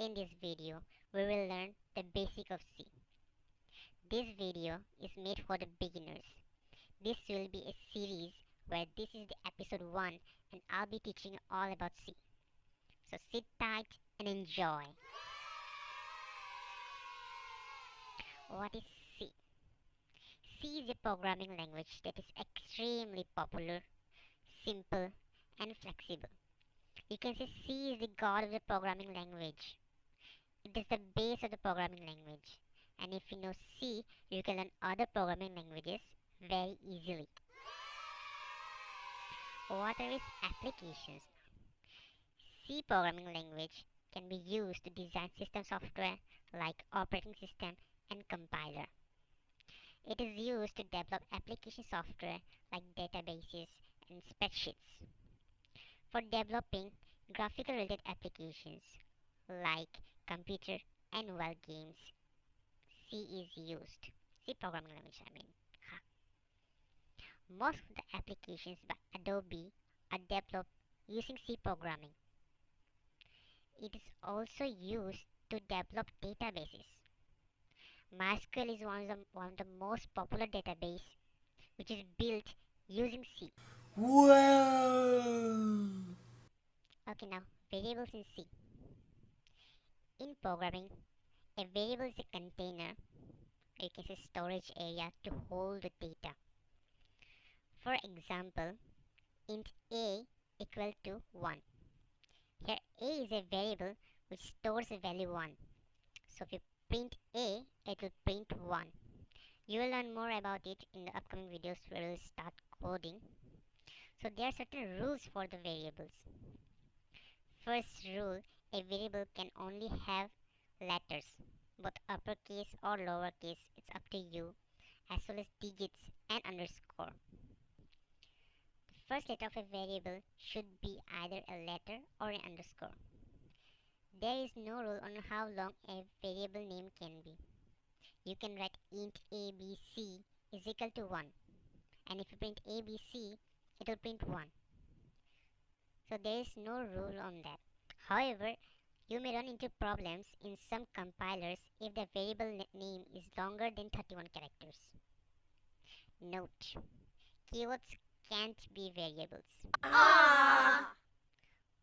In this video, we will learn the basic of C. This video is made for the beginners. This will be a series where this is the episode 1 and I'll be teaching you all about C. So sit tight and enjoy. What is C? C is a programming language that is extremely popular, simple, and flexible. You can say C is the god of the programming language. It is the base of the programming language. And if you know C, you can learn other programming languages very easily. What are its applications? C programming language can be used to design system software like operating system and compiler. It is used to develop application software like databases and spreadsheets. For developing graphical related applications like computer and mobile games, C is used. C programming language, I mean. Most of the applications by Adobe are developed using C programming. It is also used to develop databases. MySQL is one of the most popular database which is built using C. Wow! Okay, now variables in C. In programming, a variable is a container, or you can say storage area to hold the data. For example, int a equal to 1. Here a is a variable which stores the value 1. So if you print a, it will print 1. You will learn more about it in the upcoming videos where we will start coding. So there are certain rules for the variables. First rule, a variable can only have letters, both uppercase or lowercase, it's up to you, as well as digits and underscore. The first letter of a variable should be either a letter or an underscore. There is no rule on how long a variable name can be. You can write int abc is equal to 1, and if you print abc, it will print 1. So there is no rule on that. However, you may run into problems in some compilers if the variable name is longer than 31 characters. Note: keywords can't be variables. Ah!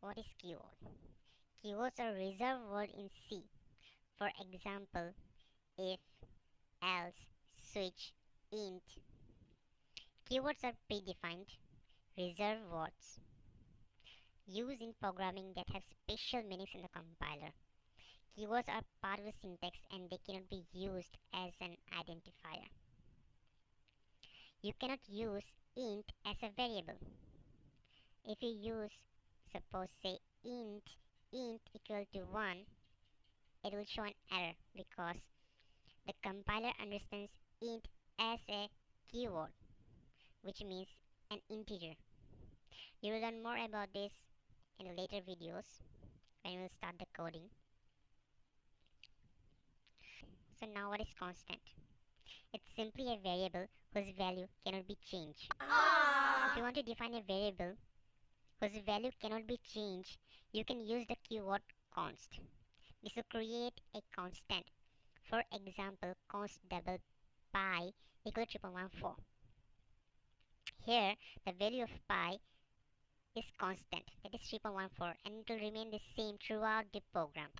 What is keyword? Keywords are reserved word in C. For example, if, else, switch, int. Keywords are predefined, reserved words used in programming that have special meanings in the compiler. Keywords are part of the syntax and they cannot be used as an identifier. You cannot use int as a variable. If you use, suppose say int equal to 1, it will show an error because the compiler understands int as a keyword, which means an integer. You will learn more about this in later videos when we will start the coding. So now what is constant? It's simply a variable whose value cannot be changed. If you want to define a variable whose value cannot be changed, you can use the keyword const. This will create a constant. For example, const double pi equal to 3.14. Here, the value of pi is constant, that is 3.14, and it will remain the same throughout the program.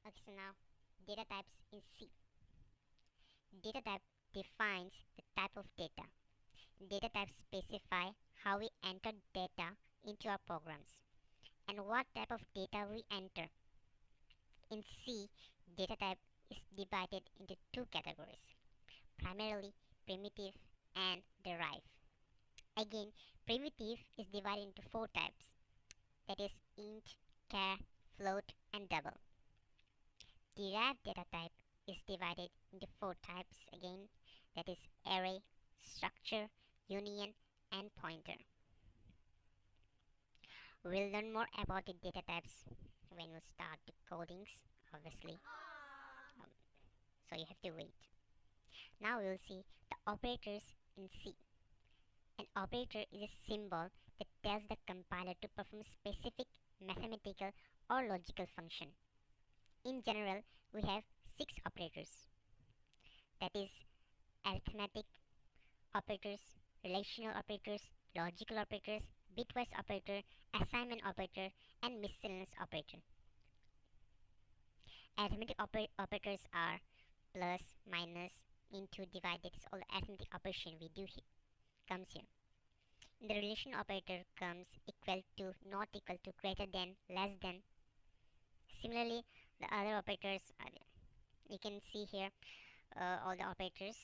Okay, so now data types in C. Data type defines the type of data. Data types specify how we enter data into our programs and what type of data we enter. In C, data type is divided into two categories, primarily primitive and derived. Again, primitive is divided into four types, that is int, char, float, and double. Derived data type is divided into four types again, that is array, structure, union, and pointer. We'll learn more about the data types when we start the codings, obviously. So you have to wait. Now we'll see the operators in C. An operator is a symbol that tells the compiler to perform specific mathematical or logical function. In general, we have 6 operators, that is arithmetic operators, relational operators, logical operators, bitwise operator, assignment operator, and miscellaneous operator. Arithmetic operators are plus, minus, into, divide. That is all the arithmetic operation we do comes here. The relation operator comes equal to, not equal to, greater than, less than. Similarly, the other operators are there. You can see here all the operators.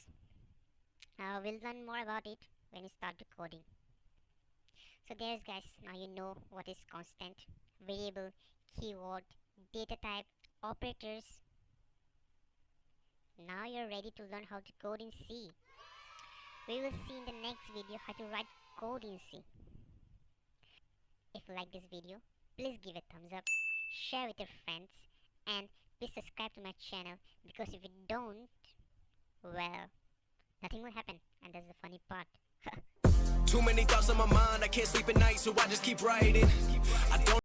We'll learn more about it when we start the coding. So there's guys, now you know what is constant, variable, keyword, data type, operators. Now you're ready to learn how to code in C. We will see in the next video how to write code in C. If you like this video, please give a thumbs up, share with your friends, and please subscribe to my channel, because if you don't, well, nothing will happen, and that's the funny part. Too many thoughts on my mind, I can't sleep at night, so I just keep writing. I don't